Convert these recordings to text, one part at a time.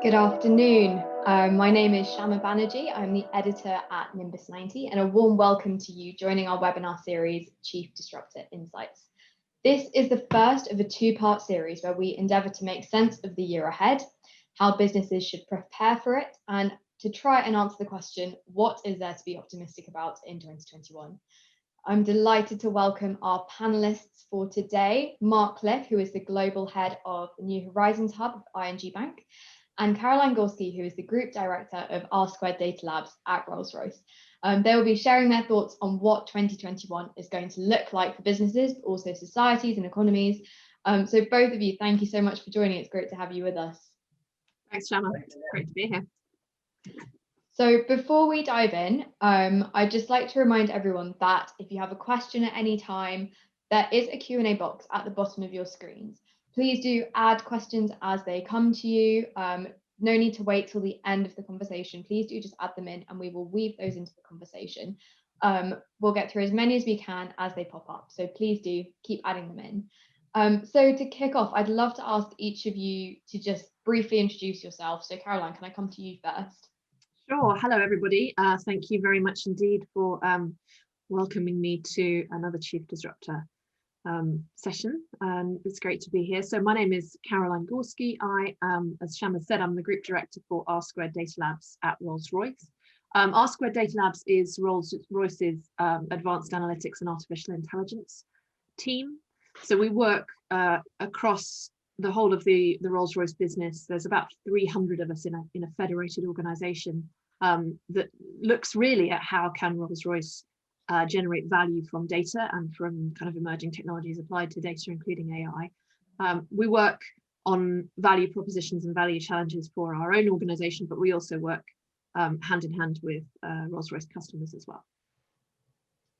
Good afternoon. My name is Shama Banerjee. I'm the editor at Nimbus 90, and a warm welcome to you joining our webinar series, Chief Disruptor Insights. This is the first of a two-part series where we endeavour to make sense of the year ahead, how businesses should prepare for it, and to try and answer the question, what is there to be optimistic about in 2021? I'm delighted to welcome our panelists for today, Mark Cliffe, who is the Global Head of the New Horizons Hub of ING Bank, and Caroline Gorski, who is the Group Director of R² Data Labs at Rolls-Royce. They will be sharing their thoughts on what 2021 is going to look like for businesses, but also societies and economies. So both of you, thank you so much for joining. It's great to have you with us. Thanks, Shama. Great to be here. So before we dive in, I'd just like to remind everyone that if you have a question at any time, there is a Q&A box at the bottom of your screens. Please do add questions as they come to you. No need to wait till the end of the conversation. Please do just add them in and we will weave those into the conversation. We'll get through as many as we can as they pop up. So please do keep adding them in. So to kick off, I'd love to ask each of you to just briefly introduce yourself. So Caroline, can I come to you first? Sure. Hello, everybody. Thank you very much indeed for welcoming me to another Chief Disruptor session. It's great to be here. So my name is Caroline Gorski. I am, as Shama said, I'm the Group Director for R² Data Labs at Rolls-Royce. R² Data Labs is Rolls-Royce's advanced analytics and artificial intelligence team. So we work across the whole of the Rolls-Royce business. There's about 300 of us in a federated organization that looks really at how can Rolls-Royce generate value from data and from kind of emerging technologies applied to data, including AI. We work on value propositions and value challenges for our own organization, but we also work hand in hand with Rolls-Royce customers as well.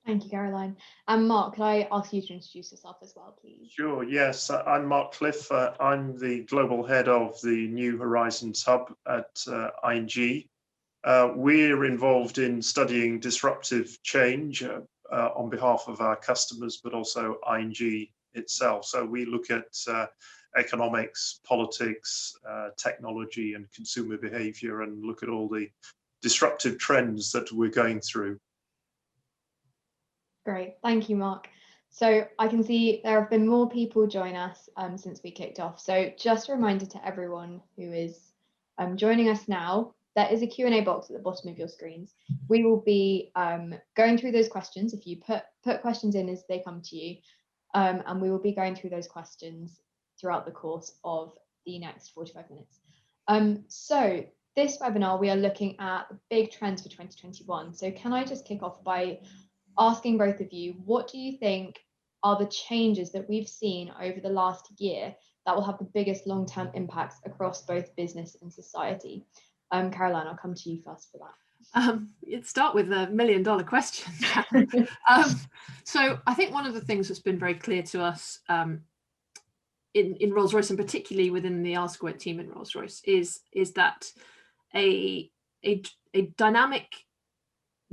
Thank you, Caroline. And Mark, could I ask you to introduce yourself as well, please? Sure, yes. I'm Mark Cliffe. I'm the Global Head of the New Horizons Hub at ING. We're involved in studying disruptive change on behalf of our customers, but also ING itself. So we look at economics, politics, technology and consumer behavior and look at all the disruptive trends that we're going through. Great, thank you, Mark. So I can see there have been more people join us since we kicked off. So just a reminder to everyone who is joining us now, there is a Q&A box at the bottom of your screens. We will be going through those questions if you put questions in as they come to you, and we will be going through those questions throughout the course of the next 45 minutes. So this webinar, we are looking at the big trends for 2021. So can I just kick off by asking both of you, what do you think are the changes that we've seen over the last year that will have the biggest long-term impacts across both business and society? Caroline, I'll come to you first for that. You'd start with a $1 million question. So I think one of the things that's been very clear to us in Rolls-Royce, and particularly within the R² team in Rolls-Royce, is that a dynamic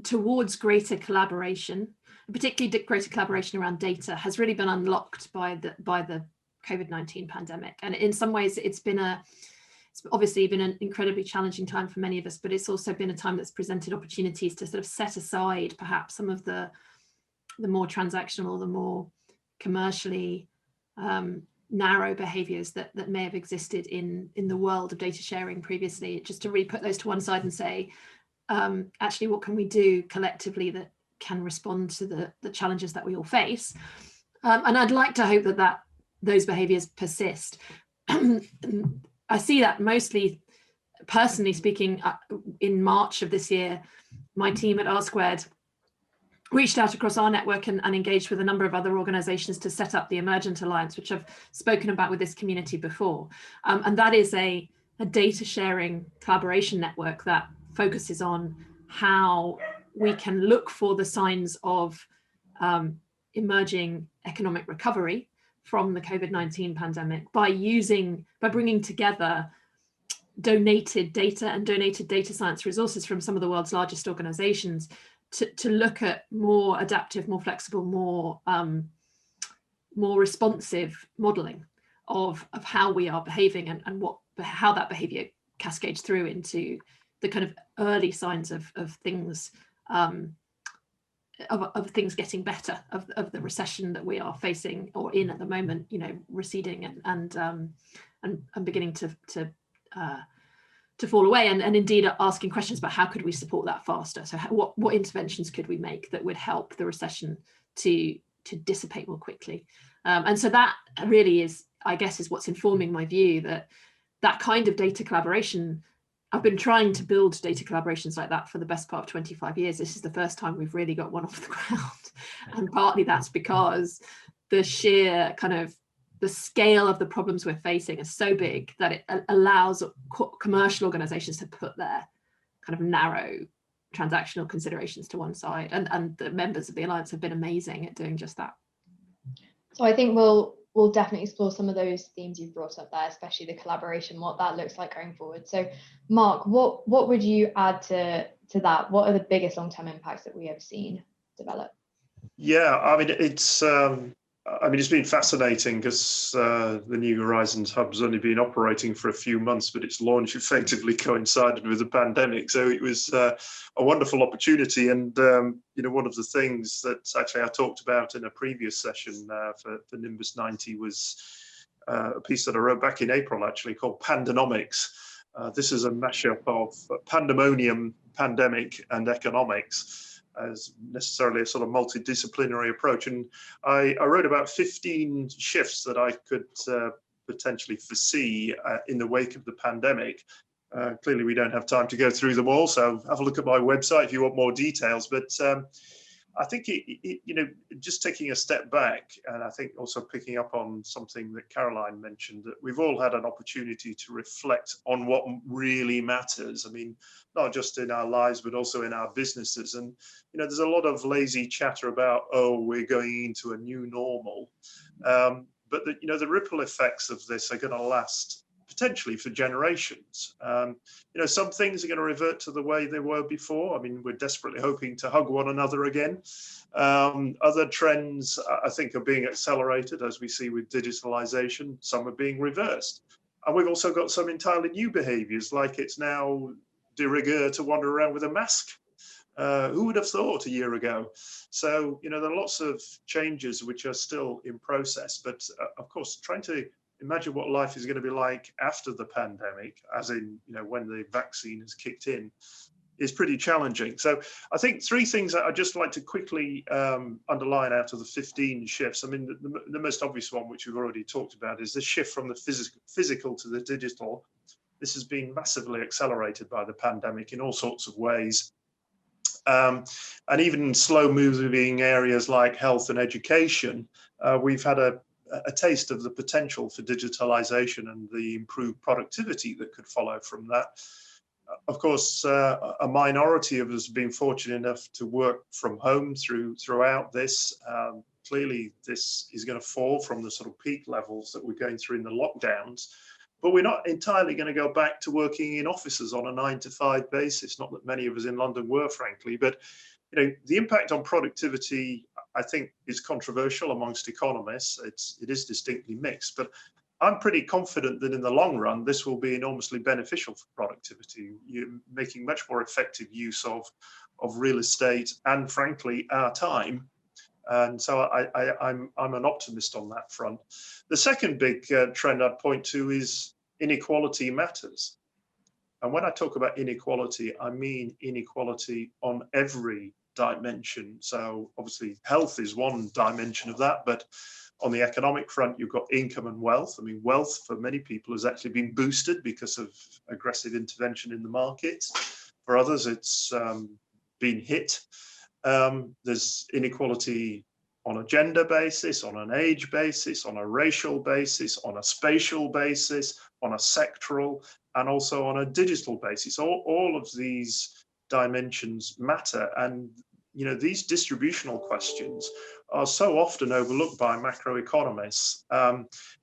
towards greater collaboration, particularly greater collaboration around data, has really been unlocked by the COVID-19 pandemic. And in some ways, it's obviously been an incredibly challenging time for many of us, but it's also been a time that's presented opportunities to sort of set aside perhaps some of the more transactional, the more commercially narrow behaviors that may have existed in the world of data sharing previously, just to really put those to one side and say, actually, what can we do collectively that can respond to the challenges that we all face? And I'd like to hope that those behaviors persist. I see that mostly, personally speaking, in March of this year, my team at R² reached out across our network and engaged with a number of other organizations to set up the Emergent Alliance, which I've spoken about with this community before. And that is a data sharing collaboration network that focuses on how we can look for the signs of emerging economic recovery from the COVID-19 pandemic by bringing together donated data and donated data science resources from some of the world's largest organizations to look at more adaptive, more flexible, more responsive modeling of how we are behaving and how that behavior cascades through into the kind of early signs of things, of things getting better, of the recession that we are facing or in at the moment, you know, receding and beginning to fall away, and indeed asking questions about how could we support that faster. So what interventions could we make that would help the recession to dissipate more quickly? And so that really is, I guess, is what's informing my view that kind of data collaboration. I've been trying to build data collaborations like that for the best part of 25 years. This is the first time we've really got one off the ground. And partly that's because the sheer kind of the scale of the problems we're facing is so big that it allows commercial organizations to put their kind of narrow transactional considerations to one side. And the members of the Alliance have been amazing at doing just that. So I think we'll definitely explore some of those themes you've brought up there, especially the collaboration, what that looks like going forward. So Mark, what would you add to that? What are the biggest long-term impacts that we have seen develop? Yeah, I mean, it's been fascinating because the New Horizons Hub's only been operating for a few months, but its launch effectively coincided with the pandemic. So it was a wonderful opportunity. And, you know, one of the things that actually I talked about in a previous session for Nimbus 90 was a piece that I wrote back in April, actually, called Pandonomics. This is a mashup of pandemonium, pandemic, and economics, as necessarily a sort of multidisciplinary approach. And I wrote about 15 shifts that I could potentially foresee in the wake of the pandemic. Clearly, we don't have time to go through them all, so have a look at my website if you want more details. But I think, you know, just taking a step back, and I think also picking up on something that Caroline mentioned, that we've all had an opportunity to reflect on what really matters. I mean, not just in our lives, but also in our businesses. And, you know, there's a lot of lazy chatter about, oh, we're going into a new normal. But, you know, the ripple effects of this are going to last potentially for generations. You know, some things are going to revert to the way they were before. I mean, we're desperately hoping to hug one another again. Other trends, I think, are being accelerated, as we see with digitalization. Some are being reversed. And we've also got some entirely new behaviors, like it's now de rigueur to wander around with a mask. Who would have thought a year ago? So, you know, there are lots of changes which are still in process. But of course, trying to imagine what life is going to be like after the pandemic, as in, you know, when the vaccine has kicked in, is pretty challenging. So I think three things that I'd just like to quickly underline out of the 15 shifts. I mean, the most obvious one, which we've already talked about, is the shift from the physical to the digital. This has been massively accelerated by the pandemic in all sorts of ways. And even in slow moving areas like health and education, we've had a taste of the potential for digitalization and the improved productivity that could follow from that. Of course, a minority of us have been fortunate enough to work from home throughout this. Clearly, this is going to fall from the sort of peak levels that we're going through in the lockdowns, but we're not entirely going to go back to working in offices on a 9-to-5 basis. Not that many of us in London were, frankly, but you know, the impact on productivity, I think, is controversial amongst economists. It is distinctly mixed, but I'm pretty confident that in the long run, this will be enormously beneficial for productivity. You're making much more effective use of real estate and, frankly, our time. And so I'm an optimist on that front. The second big trend I'd point to is inequality matters. And when I talk about inequality, I mean inequality on every dimension. So obviously health is one dimension of that, but on the economic front, you've got income and wealth. I mean, wealth for many people has actually been boosted because of aggressive intervention in the market. For others, it's been hit. There's inequality on a gender basis, on an age basis, on a racial basis, on a spatial basis, on a sectoral, and also on a digital basis. All of these dimensions matter. And you know, these distributional questions are so often overlooked by macroeconomists.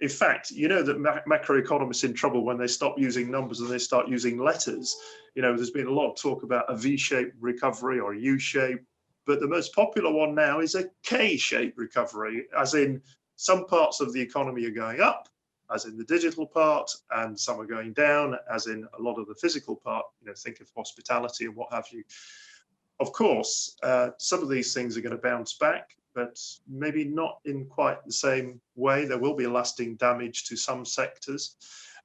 In fact, you know that macroeconomists are in trouble when they stop using numbers and they start using letters. You know, there's been a lot of talk about a V-shaped recovery or a U-shape, but the most popular one now is a K-shaped recovery, as in some parts of the economy are going up as in the digital part, and some are going down, as in a lot of the physical part. Think of hospitality and what have you. Of course, some of these things are going to bounce back, but maybe not in quite the same way. There will be lasting damage to some sectors,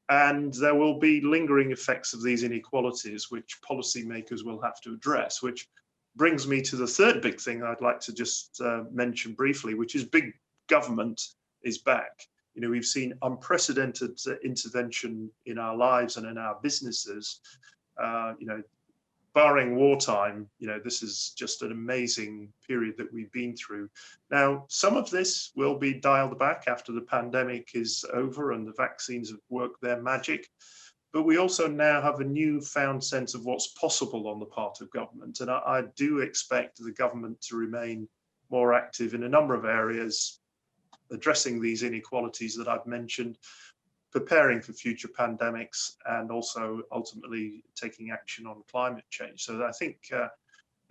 and there will be lingering effects of these inequalities, which policymakers will have to address, which brings me to the third big thing I'd like to just mention briefly, which is big government is back. We've seen unprecedented intervention in our lives and in our businesses. Barring wartime, this is just an amazing period that we've been through. Now, some of this will be dialed back after the pandemic is over and the vaccines have worked their magic. But we also now have a newfound sense of what's possible on the part of government. And I do expect the government to remain more active in a number of areas, addressing these inequalities that I've mentioned, preparing for future pandemics, and also ultimately taking action on climate change. So I think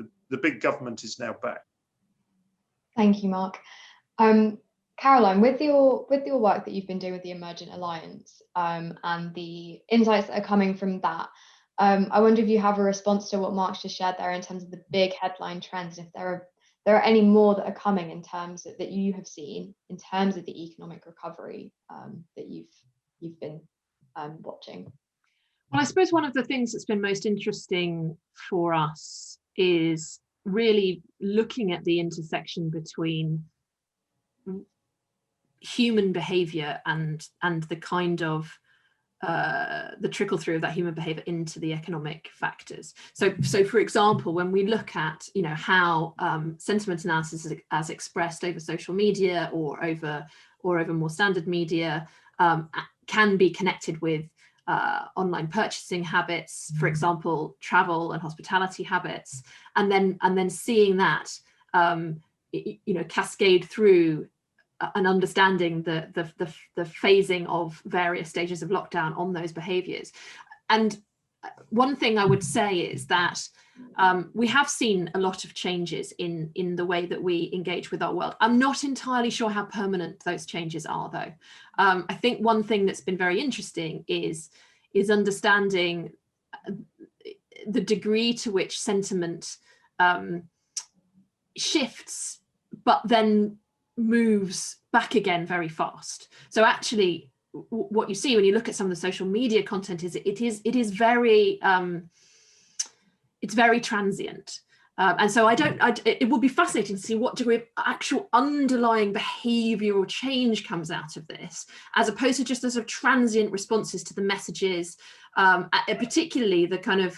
the big government is now back. Thank you, Mark. Caroline, with your work that you've been doing with the Emergent Alliance and the insights that are coming from that, I wonder if you have a response to what Mark's just shared there in terms of the big headline trends, if there are any more that are coming in terms of, that you have seen in terms of the economic recovery that you've been watching. Well, I suppose one of the things that's been most interesting for us is really looking at the intersection between human behavior and the kind of the trickle through of that human behavior into the economic factors. So for example, when we look at how sentiment analysis as expressed over social media or over more standard media can be connected with online purchasing habits, for example, travel and hospitality habits, and then seeing that cascade through and understanding the phasing of various stages of lockdown on those behaviors. And one thing I would say is that we have seen a lot of changes in the way that we engage with our world. I'm not entirely sure how permanent those changes are, though. I think one thing that's been very interesting is understanding the degree to which sentiment shifts, but then moves back again very fast. So actually, what you see when you look at some of the social media content is it is very it's very transient. And so it would be fascinating to see what degree of actual underlying behavioural change comes out of this, as opposed to just the sort of transient responses to the messages, particularly the kind of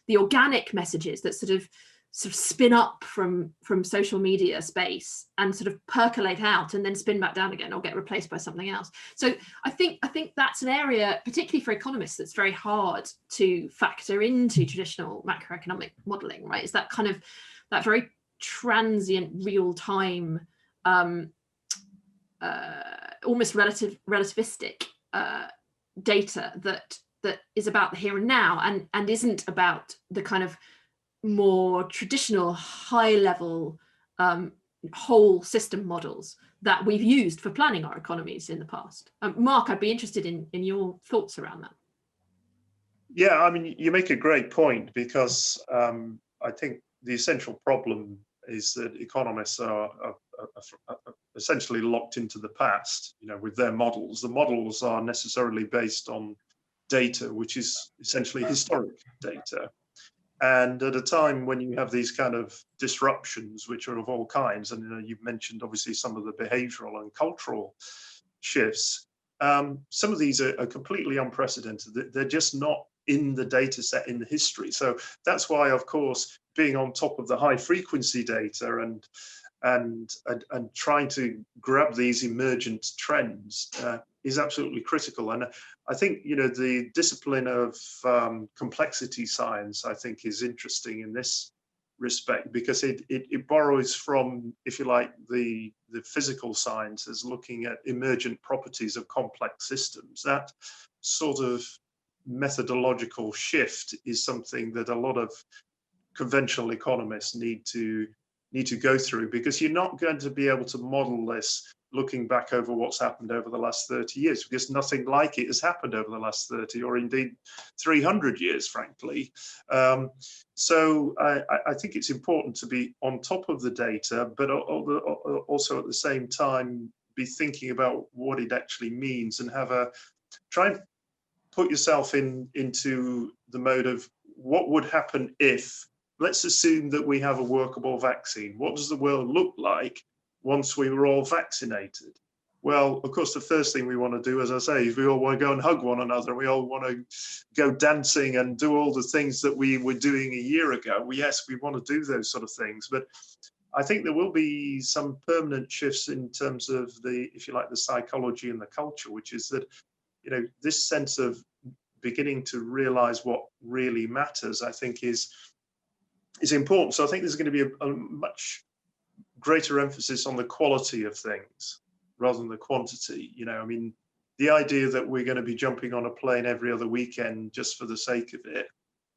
the organic messages that sort of spin up from social media space and sort of percolate out and then spin back down again or get replaced by something else. So I think that's an area, particularly for economists, that's very hard to factor into traditional macroeconomic modelling, right? Is that kind of that very transient, real-time, almost relativistic data that is about the here and now and isn't about the kind of more traditional high-level whole system models that we've used for planning our economies in the past. Mark, I'd be interested in your thoughts around that. Yeah, I mean, you make a great point, because I think the essential problem is that economists are essentially locked into the past, with their models. The models are necessarily based on data, which is essentially historic data. And at a time when you have these kind of disruptions, which are of all kinds, and you've mentioned obviously some of the behavioral and cultural shifts, some of these are completely unprecedented. They're just not in the data set in the history. So that's why, of course, being on top of the high frequency data and trying to grab these emergent trends is absolutely critical. And I think, the discipline of complexity science, I think, is interesting in this respect, because it borrows from, if you like, the physical sciences, looking at emergent properties of complex systems. That sort of methodological shift is something that a lot of conventional economists need to go through, because you're not going to be able to model this looking back over what's happened over the last 30 years, because nothing like it has happened over the last 30 or indeed 300 years, frankly. So I think it's important to be on top of the data, but also at the same time be thinking about what it actually means, and try and put yourself into the mode of what would happen if, let's assume that we have a workable vaccine. What does the world look like once we were all vaccinated? Well, of course, the first thing we want to do, as I say, is we all want to go and hug one another. We all want to go dancing and do all the things that we were doing a year ago. Well, yes, we want to do those sort of things, but I think there will be some permanent shifts in terms of the, if you like, the psychology and the culture, which is that, you know, this sense of beginning to realize what really matters, I think is important. So I think there's going to be a much greater emphasis on the quality of things rather than the quantity. You know, I mean, the idea that we're going to be jumping on a plane every other weekend just for the sake of it,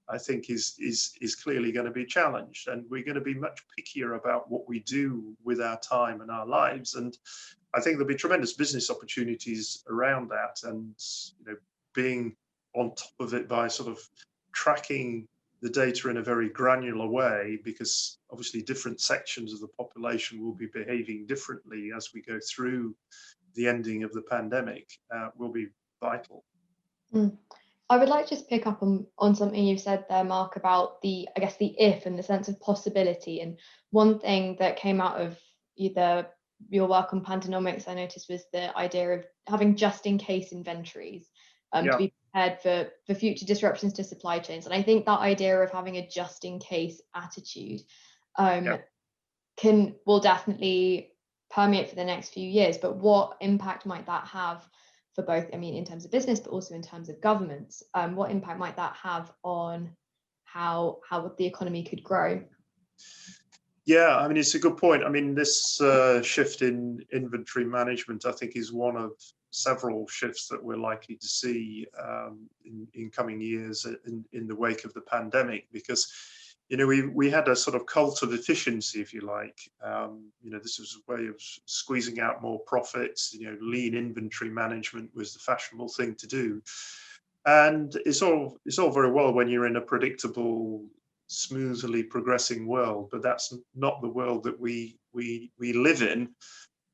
I think is clearly going to be challenged, and we're going to be much pickier about what we do with our time and our lives. And I think there'll be tremendous business opportunities around that, and, you know, being on top of it by sort of tracking the data in a very granular way, because obviously different sections of the population will be behaving differently as we go through the ending of the pandemic, will be vital. I would like to just pick up on something you've said there, Mark, about the if and the sense of possibility. And one thing that came out of either your work on Pantonomics, I noticed, was the idea of having just in case inventories to be prepared for future disruptions to supply chains. And I think that idea of having a just in case attitude will definitely permeate for the next few years. But what impact might that have for both, I mean, in terms of business, but also in terms of governments? What impact might that have on how the economy could grow? Yeah, I mean, it's a good point. I mean, this shift in inventory management, I think, is one of several shifts that we're likely to see in coming years in the wake of the pandemic, because, you know, we had a sort of cult of efficiency, if you like. You know, this was a way of squeezing out more profits. You know, lean inventory management was the fashionable thing to do, and it's all very well when you're in a predictable, smoothly progressing world, but that's not the world that we live in.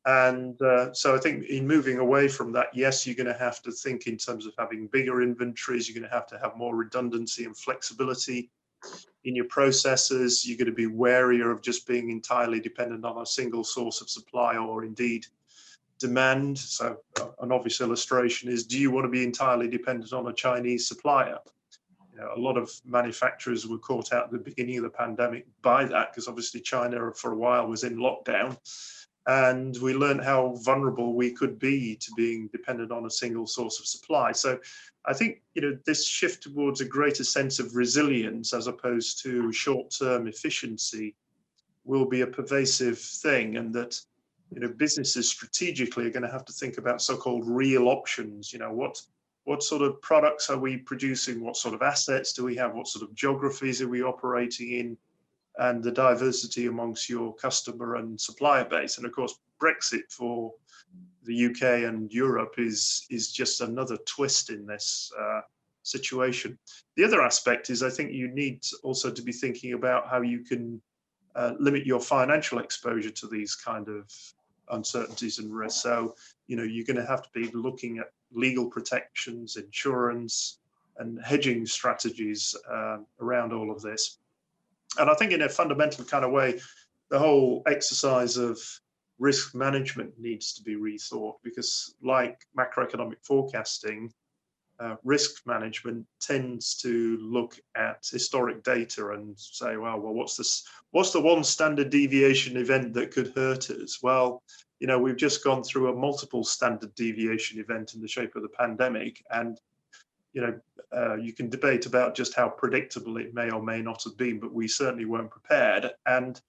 And so I think in moving away from that, yes, you're going to have to think in terms of having bigger inventories. You're going to have more redundancy and flexibility in your processes. You're going to be warier of just being entirely dependent on a single source of supply or indeed demand. So an obvious illustration is, do you want to be entirely dependent on a Chinese supplier? You know, a lot of manufacturers were caught out at the beginning of the pandemic by that, because obviously China for a while was in lockdown, and we learned how vulnerable we could be to being dependent on a single source of supply. So I think, you know, this shift towards a greater sense of resilience as opposed to short-term efficiency will be a pervasive thing, and that, you know, businesses strategically are going to have to think about so-called real options. You know, what sort of products are we producing? What sort of assets do we have? What sort of geographies are we operating in? And the diversity amongst your customer and supplier base. And of course, Brexit for the UK and Europe is just another twist in this situation. The other aspect is, I think you need also to be thinking about how you can limit your financial exposure to these kind of uncertainties and risks. So, you know, you're going to have to be looking at legal protections, insurance, and hedging strategies around all of this. And I think in a fundamental kind of way, the whole exercise of risk management needs to be rethought, because like macroeconomic forecasting, risk management tends to look at historic data and say, well, what's the one standard deviation event that could hurt us? Well, you know, we've just gone through a multiple standard deviation event in the shape of the pandemic, and you know, you can debate about just how predictable it may or may not have been, but we certainly weren't prepared. And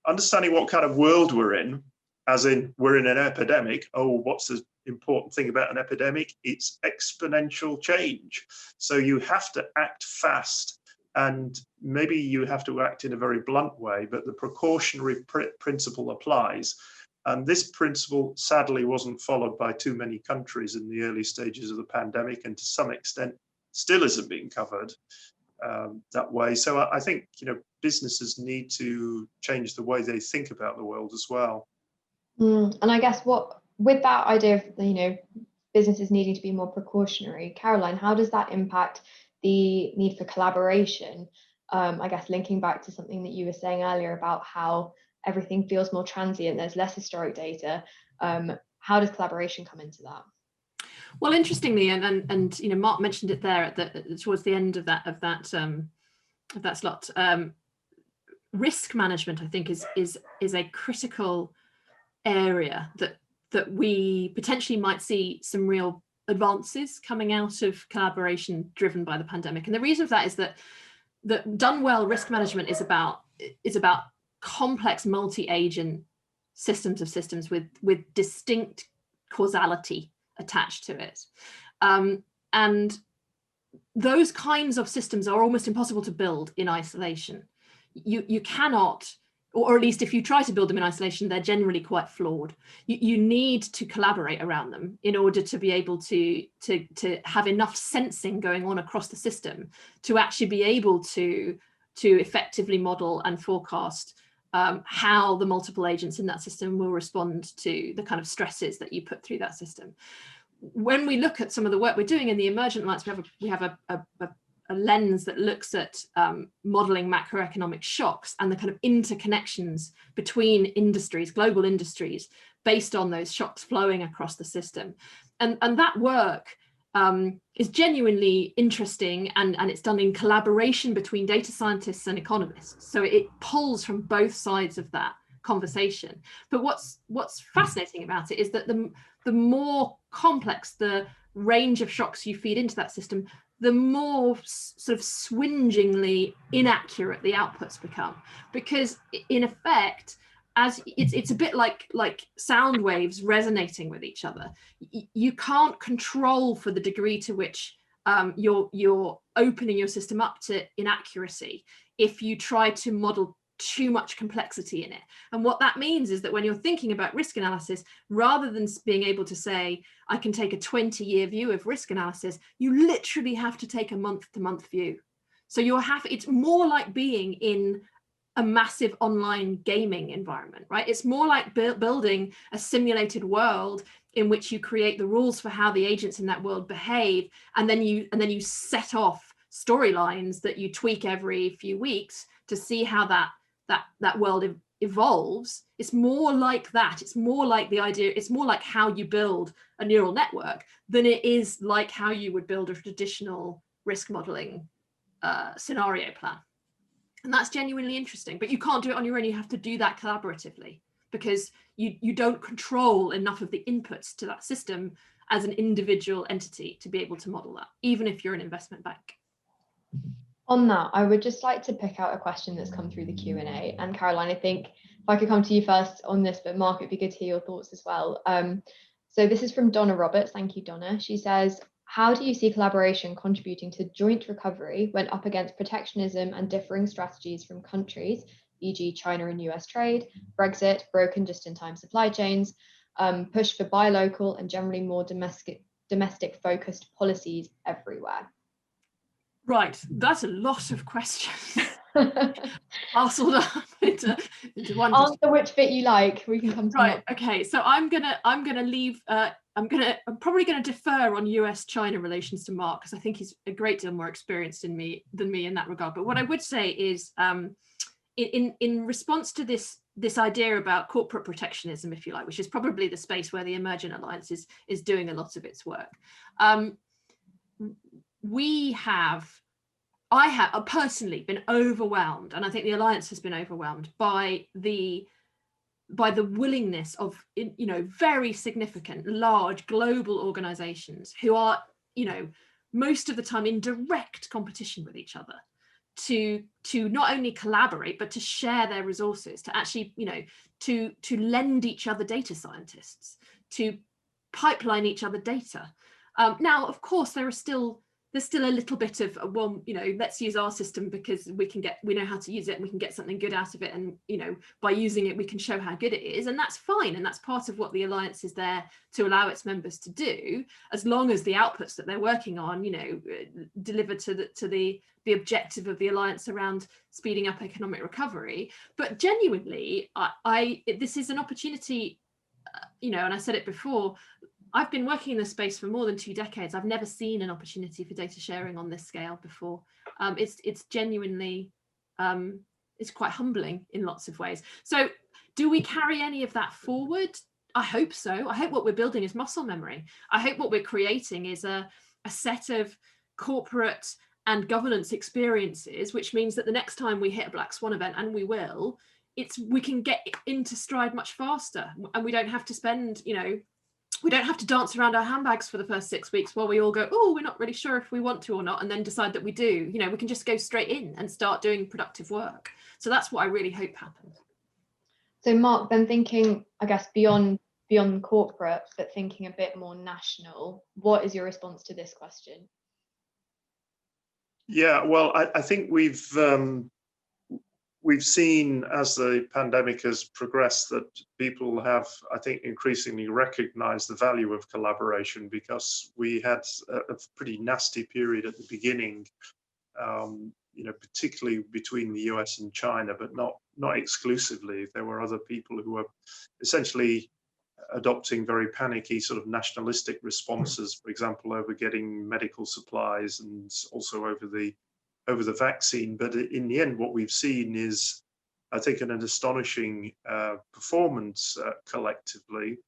understanding what kind of world we're in, as in we're in an epidemic. Oh, what's the important thing about an epidemic? It's exponential change. So you have to act fast, and maybe you have to act in a very blunt way, but the precautionary principle applies. And this principle sadly wasn't followed by too many countries in the early stages of the pandemic, and to some extent still isn't being covered that way. So I think, businesses need to change the way they think about the world as well. And I guess with that idea of, businesses needing to be more precautionary, Caroline, how does that impact the need for collaboration? I guess linking back to something that you were saying earlier about how everything feels more transient, there's less historic data. How does collaboration come into that? Well, interestingly, and Mark mentioned it there towards the end of that slot. Risk management, I think, is a critical area that we potentially might see some real advances coming out of collaboration driven by the pandemic. And the reason for that is that done well, risk management is about complex multi-agent systems with distinct causality attached to it. And those kinds of systems are almost impossible to build in isolation. You cannot, or at least if you try to build them in isolation, they're generally quite flawed. You need to collaborate around them in order to be able to have enough sensing going on across the system to actually be able to effectively model and forecast how the multiple agents in that system will respond to the kind of stresses that you put through that system. When we look at some of the work we're doing in the Emergent Alliance, we have a lens that looks at modeling macroeconomic shocks and the kind of interconnections between industries, global industries, based on those shocks flowing across the system. And that work is genuinely interesting, and it's done in collaboration between data scientists and economists. So it pulls from both sides of that conversation. But what's fascinating about it is that the more complex the range of shocks you feed into that system, the more sort of swingingly inaccurate the outputs become, because in effect, as it's a bit like sound waves resonating with each other. You can't control for the degree to which you're opening your system up to inaccuracy if you try to model too much complexity in it. And what that means is that when you're thinking about risk analysis, rather than being able to say, I can take a 20-year view of risk analysis, you literally have to take a month-to-month view. So it's more like being in a massive online gaming environment, right? It's more like building a simulated world in which you create the rules for how the agents in that world behave, and then you set off storylines that you tweak every few weeks to see how that world evolves. It's more like that. It's more like the idea. It's more like how you build a neural network than it is like how you would build a traditional risk modeling scenario plan. And that's genuinely interesting, but you can't do it on your own. You have to do that collaboratively, because you don't control enough of the inputs to that system as an individual entity to be able to model that, even if you're an investment bank. On that, I would just like to pick out a question that's come through the Q&A. And Caroline, I think if I could come to you first on this, but Mark, it'd be good to hear your thoughts as well. So this is from Donna Roberts. Thank you, Donna. She says, how do you see collaboration contributing to joint recovery when up against protectionism and differing strategies from countries, e.g. China and US trade, Brexit, broken just-in-time supply chains, push for buy local and generally more domestic focused policies everywhere? Right, that's a lot of questions parceled up into one. Answer which bit you like. We can come to right. Okay, so I'm gonna leave. I'm probably gonna defer on US-China relations to Mark, because I think he's a great deal more experienced than me in that regard. But what I would say is, in response to this idea about corporate protectionism, if you like, which is probably the space where the Emergent Alliance is doing a lot of its work. I have personally been overwhelmed, and I think the Alliance has been overwhelmed by the willingness of, very significant, large global organizations who are, most of the time in direct competition with each other to not only collaborate, but to share their resources, to actually, to lend each other data scientists, to pipeline each other data. Now, of course, there are still there's still a little bit of, well, you know, let's use our system because we know how to use it and we can get something good out of it, and you know, by using it we can show how good it is, and that's fine, and that's part of what the alliance is there to allow its members to do, as long as the outputs that they're working on, you know, deliver to the objective of the alliance around speeding up economic recovery. But genuinely, this is an opportunity, you know, and I said it before, I've been working in this space for more than 2 decades. I've never seen an opportunity for data sharing on this scale before. It's genuinely, it's quite humbling in lots of ways. So do we carry any of that forward? I hope so. I hope what we're building is muscle memory. I hope what we're creating is a set of corporate and governance experiences, which means that the next time we hit a black swan event, and we will, we can get into stride much faster, and we don't have to spend, you know, we don't have to dance around our handbags for the first 6 weeks while we all go, oh, we're not really sure if we want to or not, and then decide that we do. You know, we can just go straight in and start doing productive work. So that's what I really hope happens. So Mark, then thinking, I guess, beyond corporate, but thinking a bit more national, what is your response to this question? Yeah, well, I think we've seen as the pandemic has progressed that people have, I think, increasingly recognized the value of collaboration, because we had a pretty nasty period at the beginning, you know, particularly between the US and China, but not exclusively. There were other people who were essentially adopting very panicky sort of nationalistic responses, for example, over getting medical supplies and also over the vaccine. But in the end, what we've seen is, I think, an astonishing performance collectively,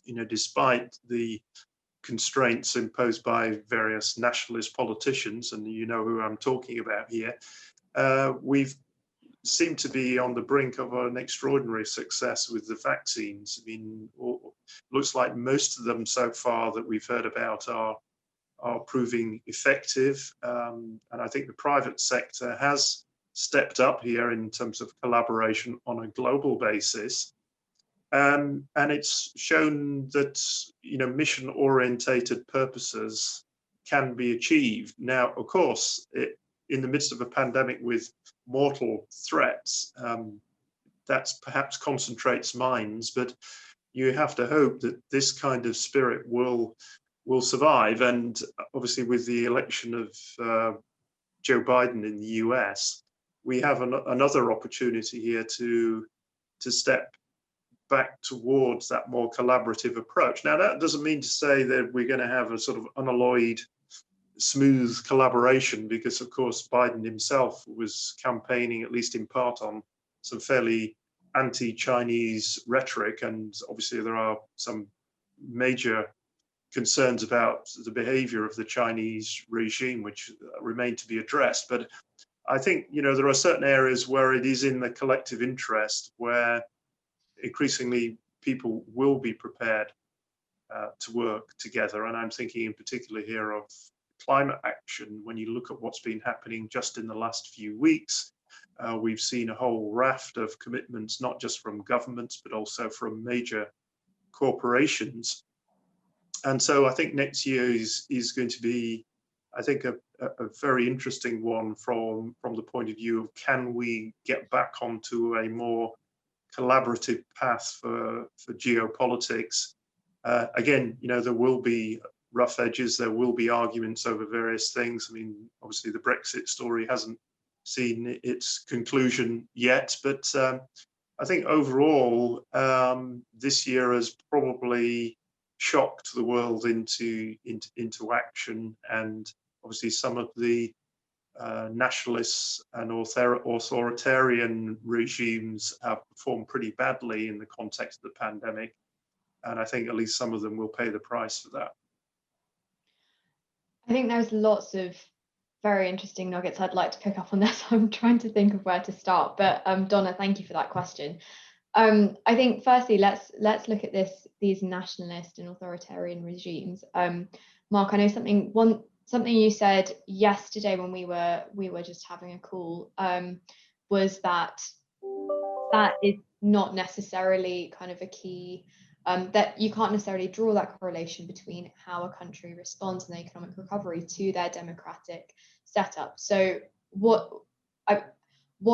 you know, despite the constraints imposed by various nationalist politicians, and you know who I'm talking about here. We've seemed to be on the brink of an extraordinary success with the vaccines. I mean, looks like most of them so far that we've heard about are proving effective. And I think the private sector has stepped up here in terms of collaboration on a global basis. And it's shown that, you know, mission-orientated purposes can be achieved. Now, of course, in the midst of a pandemic with mortal threats, that's perhaps concentrates minds, but you have to hope that this kind of spirit will survive. And obviously, with the election of Joe Biden in the US, we have another opportunity here to step back towards that more collaborative approach. Now, that doesn't mean to say that we're going to have a sort of unalloyed, smooth collaboration, because of course Biden himself was campaigning, at least in part, on some fairly anti-Chinese rhetoric, and obviously there are some major concerns about the behavior of the Chinese regime which remain to be addressed. But I think, you know, there are certain areas where it is in the collective interest, where increasingly people will be prepared to work together. And I'm thinking in particular here of climate action. When you look at what's been happening just in the last few weeks, we've seen a whole raft of commitments, not just from governments, but also from major corporations. And so I think next year is going to be, I think, a very interesting one from the point of view of, can we get back onto a more collaborative path for geopolitics? Again, you know, there will be rough edges, there will be arguments over various things. I mean, obviously the Brexit story hasn't seen its conclusion yet, but I think overall this year has probably shocked the world into action, and obviously some of the nationalists and authoritarian regimes have performed pretty badly in the context of the pandemic, and I think at least some of them will pay the price for that. I think there's lots of very interesting nuggets I'd like to pick up on this. I'm trying to think of where to start, but Donna, thank you for that question. I think firstly, let's look at these nationalist and authoritarian regimes. Mark, I know something you said yesterday when we were just having a call was that is not necessarily kind of a key that you can't necessarily draw that correlation between how a country responds in the economic recovery to their democratic setup. So what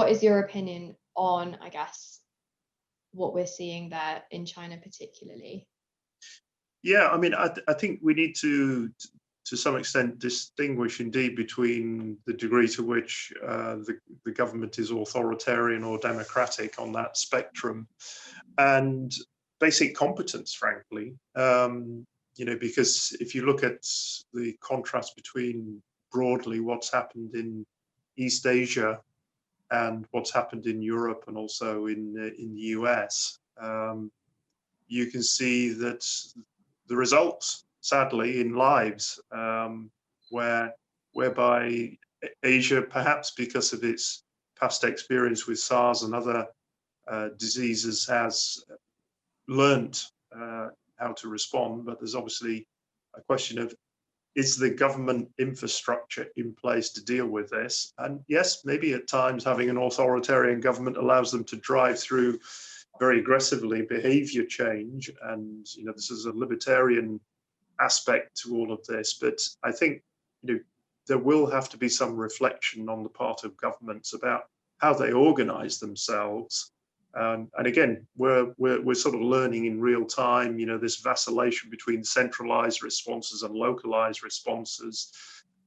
is your opinion on, I guess, what we're seeing there in China particularly? Yeah, I mean, I think we need to some extent distinguish indeed between the degree to which the government is authoritarian or democratic on that spectrum, and basic competence, frankly. Because if you look at the contrast between broadly what's happened in East Asia and what's happened in Europe and also in the US, you can see that the results, sadly, in lives whereby Asia, perhaps because of its past experience with SARS and other diseases, has learnt how to respond. But there's obviously a question of, is the government infrastructure in place to deal with this? And yes, maybe at times having an authoritarian government allows them to drive through very aggressively behavior change. And, this is a libertarian aspect to all of this. But I think, there will have to be some reflection on the part of governments about how they organize themselves. And again, we're sort of learning in real time, this vacillation between centralized responses and localized responses,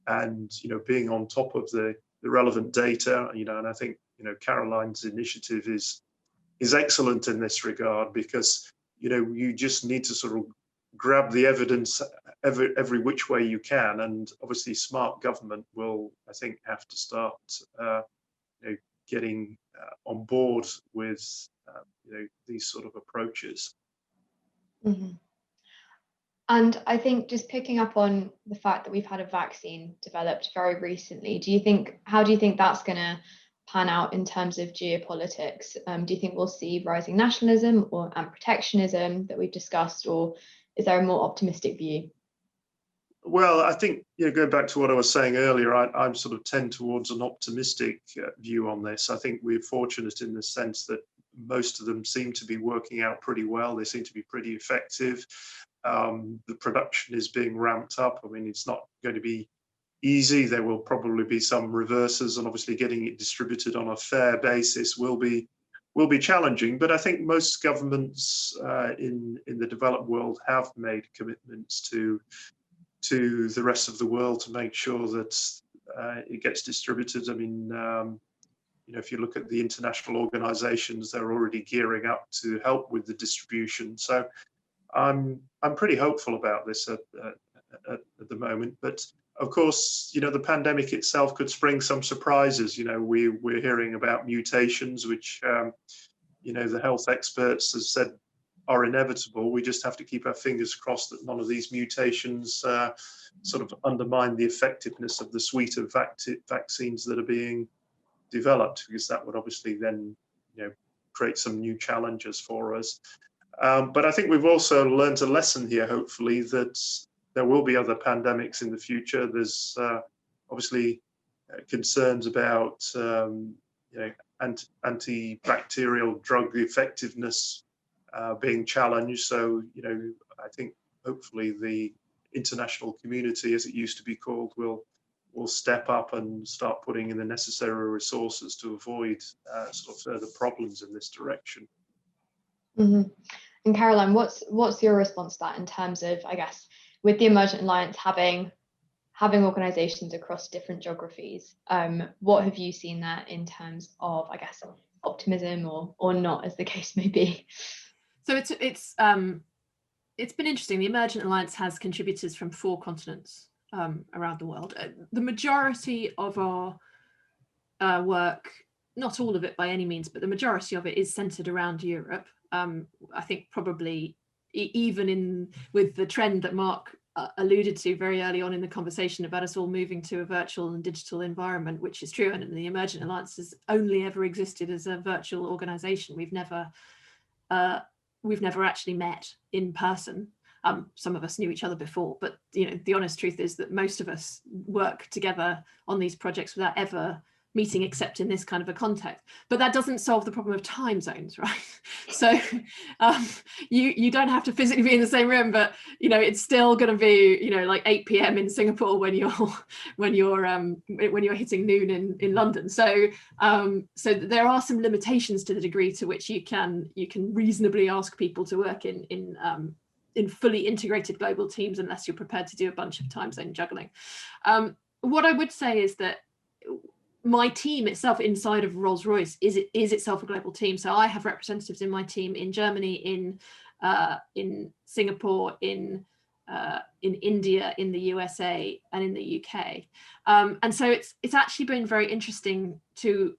and, being on top of the relevant data, and I think, Caroline's initiative is excellent in this regard, because, you just need to sort of grab the evidence every which way you can. And obviously smart government will, I think, have to start getting on board with these sort of approaches. Mm-hmm. And I think, just picking up on the fact that we've had a vaccine developed very recently, how do you think that's going to pan out in terms of geopolitics? Do you think we'll see rising nationalism and protectionism that we've discussed, or is there a more optimistic view? Well, I think, going back to what I was saying earlier, I sort of tend towards an optimistic view on this. I think we're fortunate in the sense that most of them seem to be working out pretty well. They seem to be pretty effective. The production is being ramped up. I mean, it's not going to be easy. There will probably be some reverses, and obviously getting it distributed on a fair basis will be challenging. But I think most governments in the developed world have made commitments to the rest of the world to make sure that it gets distributed. I mean, if you look at the international organizations, they're already gearing up to help with the distribution. So I'm pretty hopeful about this at the moment. But of course, the pandemic itself could spring some surprises. We're hearing about mutations, which the health experts have said are inevitable. We just have to keep our fingers crossed that none of these mutations sort of undermine the effectiveness of the suite of vaccines that are being developed, because that would obviously then create some new challenges for us. But I think we've also learned a lesson here, hopefully, that there will be other pandemics in the future. There's obviously concerns about antibacterial drug effectiveness being challenged. So, I think hopefully the international community, as it used to be called, will step up and start putting in the necessary resources to avoid sort of further problems in this direction. Mm-hmm. And Caroline, what's your response to that in terms of, I guess, with the Emergent Alliance having organizations across different geographies, what have you seen there in terms of, I guess, optimism or not, as the case may be? So it's been interesting. The Emergent Alliance has contributors from 4 continents around the world. The majority of our work, not all of it by any means, but the majority of it is centered around Europe. I think probably even with the trend that Mark alluded to very early on in the conversation about us all moving to a virtual and digital environment, which is true, and the Emergent Alliance has only ever existed as a virtual organization. We've never actually met in person. Some of us knew each other before, but the honest truth is that most of us work together on these projects without ever meeting except in this kind of a context. But that doesn't solve the problem of time zones, right? So you don't have to physically be in the same room, but it's still going to be like 8 p.m. in Singapore when you're hitting noon in London. So so there are some limitations to the degree to which you can reasonably ask people to work in fully integrated global teams, unless you're prepared to do a bunch of time zone juggling. What I would say is that my team itself inside of Rolls-Royce is itself a global team. So I have representatives in my team in Germany, in Singapore, in India, in the USA, and in the UK. And so it's actually been very interesting to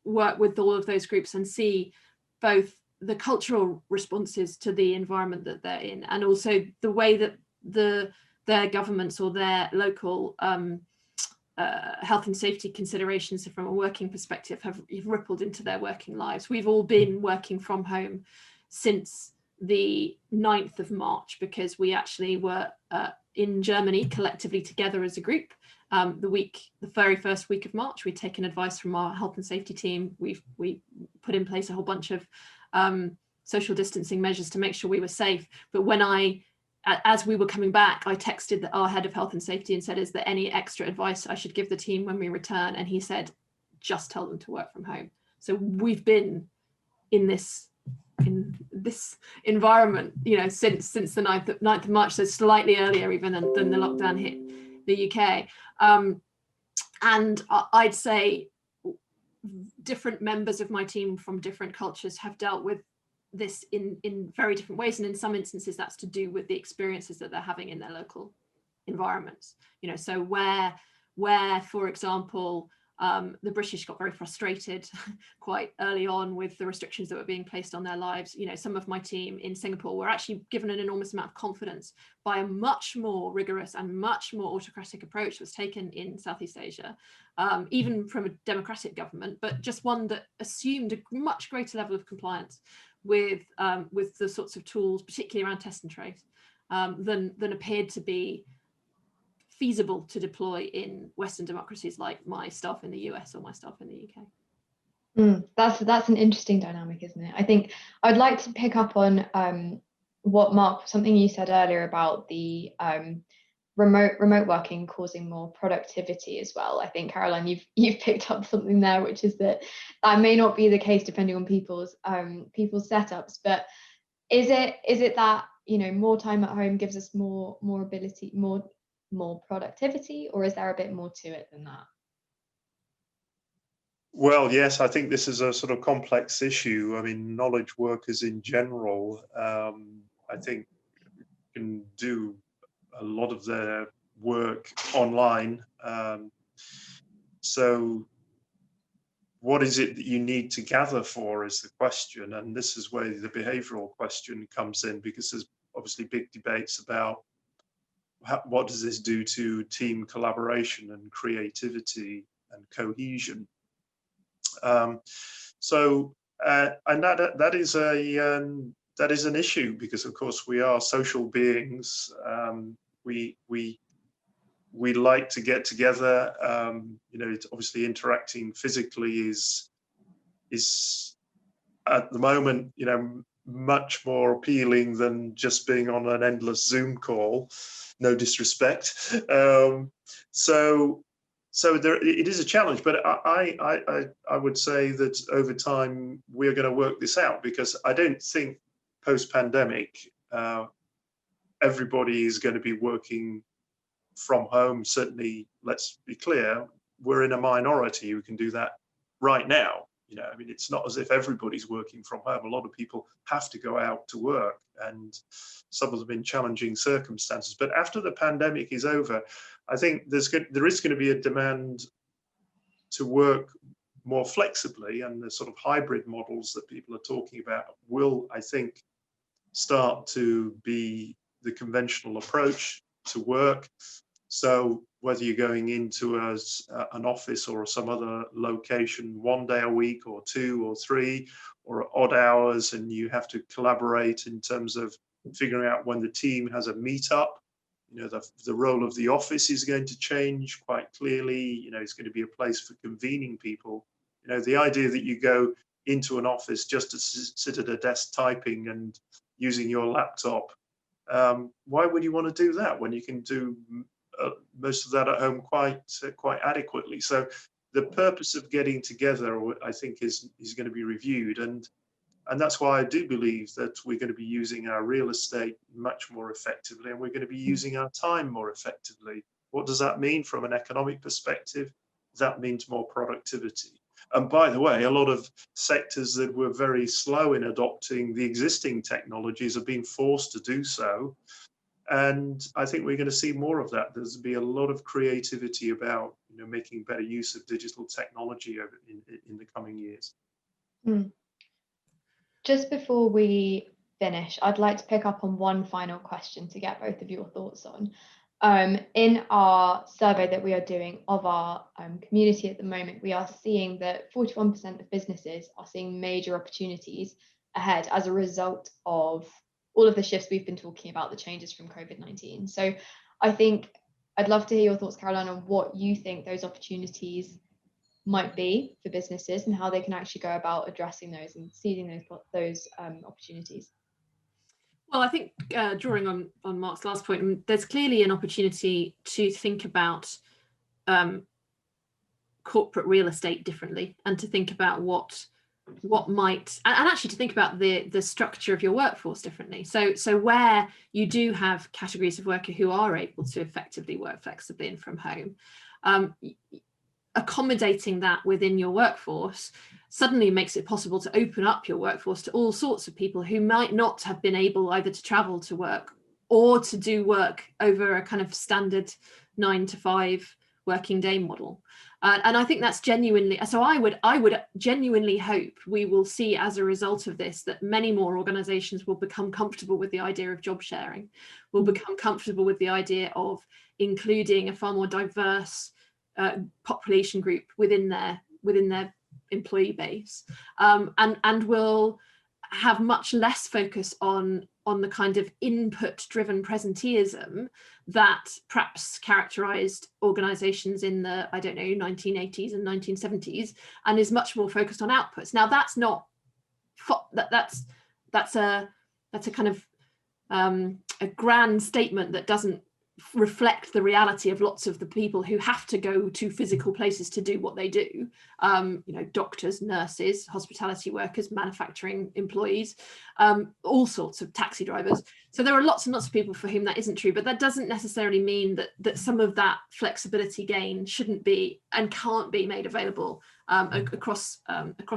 work with all of those groups and see both the cultural responses to the environment that they're in, and also the way that their governments or their local health and safety considerations from a working perspective have rippled into their working lives. We've all been working from home since the 9th of March because we actually were in Germany collectively together as a group. The very first week of March, we'd taken advice from our health and safety team. We put in place a whole bunch of social distancing measures to make sure we were safe. But as we were coming back, I texted our head of health and safety and said, is there any extra advice I should give the team when we return? And he said, just tell them to work from home. So we've been in this environment, since the 9th of March, so slightly earlier even than the lockdown hit the UK. And I'd say different members of my team from different cultures have dealt with this in very different ways, and in some instances that's to do with the experiences that they're having in their local environments. So where for example the British got very frustrated quite early on with the restrictions that were being placed on their lives, some of my team in Singapore were actually given an enormous amount of confidence by a much more rigorous and much more autocratic approach that was taken in Southeast Asia, even from a democratic government, but just one that assumed a much greater level of compliance with the sorts of tools, particularly around test and trace, than appeared to be feasible to deploy in Western democracies like my staff in the US or my staff in the UK. That's an interesting dynamic, isn't it? I think I'd like to pick up on something you said earlier about the remote working causing more productivity as well. I think, Caroline, you've picked up something there, which is that may not be the case depending on people's setups. But is it that more time at home gives us more ability, more productivity, or is there a bit more to it than that? Well, yes, I think this is a sort of complex issue. I mean, knowledge workers in general, I think, can do a lot of their work online. So what is it that you need to gather for is the question. And this is where the behavioral question comes in, because there's obviously big debates about what does this do to team collaboration and creativity and cohesion. And that is an issue, because of course we are social beings. We like to get together. It's obviously interacting physically is at the moment much more appealing than just being on an endless Zoom call. No disrespect. So there, it is a challenge, but I would say that over time we're going to work this out, because I don't think post-pandemic everybody is going to be working from home. Certainly, let's be clear, we're in a minority who can do that right now. I mean, it's not as if everybody's working from home. A lot of people have to go out to work, and some of them in challenging circumstances. But after the pandemic is over, I think there is going to be a demand to work more flexibly, and the sort of hybrid models that people are talking about will, I think, start to be the conventional approach to work. So whether you're going into an office or some other location 1 day a week or 2 or 3 or odd hours, and you have to collaborate in terms of figuring out when the team has a meetup, the role of the office is going to change quite clearly. It's going to be a place for convening people. The idea that you go into an office just to sit at a desk typing and using your laptop, why would you want to do that when you can do most of that at home quite adequately? So the purpose of getting together, I think, is going to be reviewed, and that's why I do believe that we're going to be using our real estate much more effectively, and we're going to be using our time more effectively. What does that mean from an economic perspective? That means more productivity. And by the way, a lot of sectors that were very slow in adopting the existing technologies have been forced to do so. And I think we're going to see more of that. There's going to be a lot of creativity about making better use of digital technology in the coming years. Just before we finish, I'd like to pick up on one final question to get both of your thoughts on. In our survey that we are doing of our community at the moment, we are seeing that 41% of businesses are seeing major opportunities ahead as a result of all of the shifts we've been talking about, the changes from COVID-19. So I think I'd love to hear your thoughts, Caroline, on what you think those opportunities might be for businesses and how they can actually go about addressing those and seizing those opportunities. Well, I think drawing on Mark's last point, there's clearly an opportunity to think about corporate real estate differently, and to think about what might, and actually to think about the structure of your workforce differently. So where you do have categories of worker who are able to effectively work flexibly and from home, accommodating that within your workforce suddenly makes it possible to open up your workforce to all sorts of people who might not have been able either to travel to work or to do work over a kind of standard 9 to 5 working day model. And I think that's genuinely, so I would genuinely hope we will see as a result of this that many more organizations will become comfortable with the idea of job sharing, will become comfortable with the idea of including a far more diverse population group within their employee base, and will have much less focus on the kind of input-driven presenteeism that perhaps characterized organizations in the, 1980s and 1970s, and is much more focused on outputs. Now that's not that's a kind of a grand statement that doesn't reflect the reality of lots of the people who have to go to physical places to do what they do. Doctors, nurses, hospitality workers, manufacturing employees, all sorts of taxi drivers. So there are lots and lots of people for whom that isn't true, but that doesn't necessarily mean that some of that flexibility gain shouldn't be and can't be made available across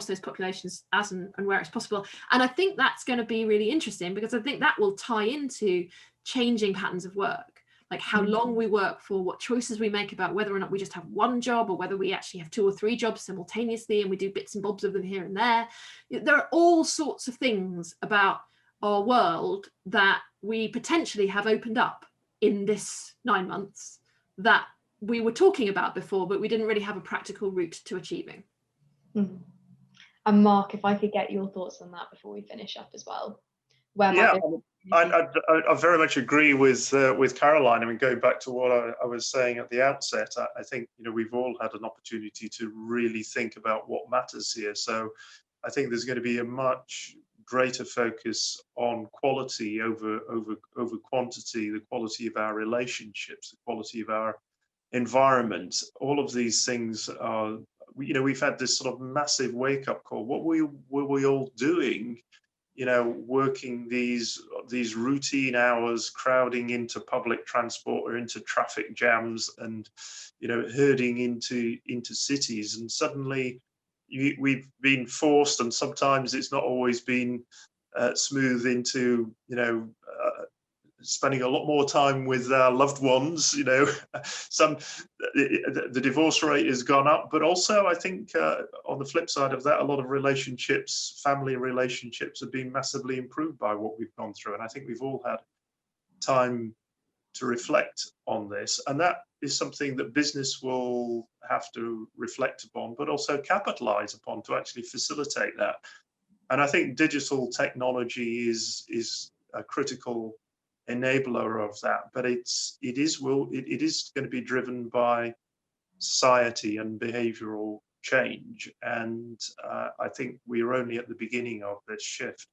those populations as and where it's possible. And I think that's going to be really interesting, because I think that will tie into changing patterns of work. Like how long we work for, what choices we make about whether or not we just have one job or whether we actually have 2 or 3 jobs simultaneously and we do bits and bobs of them here and there. There are all sorts of things about our world that we potentially have opened up in this 9 months that we were talking about before, but we didn't really have a practical route to achieving. Mm-hmm. And Mark, if I could get your thoughts on that before we finish up as well. I very much agree with Caroline. I mean, going back to what I was saying at the outset, I think we've all had an opportunity to really think about what matters here. So I think there's going to be a much greater focus on quality over quantity, the quality of our relationships, the quality of our environment. All of these things are, we've had this sort of massive wake-up call. What were we all doing? Working these routine hours, crowding into public transport or into traffic jams, and herding into cities, and suddenly we've been forced, and sometimes it's not always been smooth, into spending a lot more time with our loved ones. The divorce rate has gone up, but also I think on the flip side of that, a lot of relationships, family relationships, have been massively improved by what we've gone through. And I think we've all had time to reflect on this, and that is something that business will have to reflect upon, but also capitalize upon to actually facilitate that. And I think digital technology is a critical enabler of that, but it is going to be driven by society and behavioral change, and I think we're only at the beginning of this shift.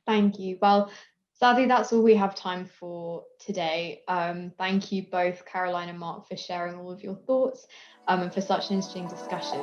Thank you. Well, sadly, that's all we have time for today. Thank you both, Caroline and Mark, for sharing all of your thoughts and for such an interesting discussion.